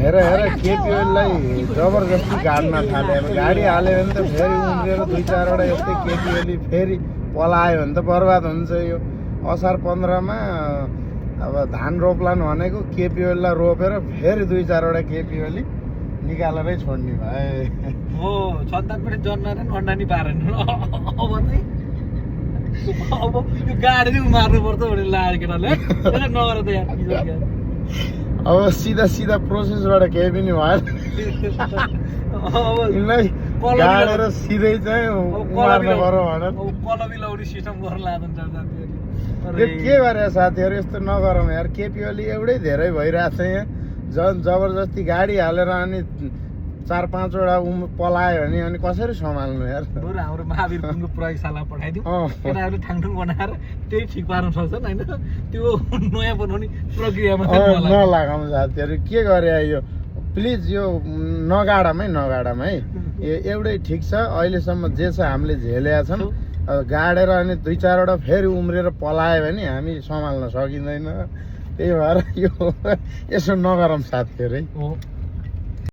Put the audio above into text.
हेर केपिओलाई जबरजस्ती गाड्न थाले। अब गाडी हाल्यो भने त फेरि उम्रिएर 2-4वटा यस्तै केपिओली फेरि पलायो भने त बर्बाद हुन्छ। यो असार 15मा अब धान रोप्लान् भनेको केपिओलीलाई रोपेर फेरि 2-4वटा केपिओली निकालेरै छोड्ने भए हो। छत्तार पनि जन्माएर अन्डा नि पारेन। अब चाहिँ अब यो गाडी चाहिँ मार्नु पर्छ भन्ने लाग्यो केटाले। नगर त यार। अब सिधा प्रोसेसबाट केही पनि भएन। यिनलाई गाडेर सिधै चाहिँ उमार्नु पर्यो भनेर कलमी लाउने सिस्टम गर्न लाग्छ साथीहरू। यो के गरे साथीहरू, यस्तो नगरौँ यार। केपिओली एउटै धेरै भइरहेको छ यहाँ। जबरजस्ती गाडी हालेर अनि 4-5वटा पलायो भने अनि कसरी सम्हाल्नु यार। बरु हाम्रो महावीर कुनको प्रयोगशाला पठाइदिउँ, केटाहरूले ठाङठुङ बनाएर त्यही ठिक पार्न सक्छन् होइन। त्यो नयाँ बनाउने प्रक्रियामा नलागाउँ साथीहरू। के गरे यो, प्लिज यो नगाडौँ है। एउटै ठिक छ अहिलेसम्म जे छ हामीले झेलेका छौँ। गाडेर अनि 2-4वटा फेरि उम्रेर पलायो भने हामी सम्हाल्न सकिँदैन। त्यही भएर यो यसो नगरौँ साथीहरू है।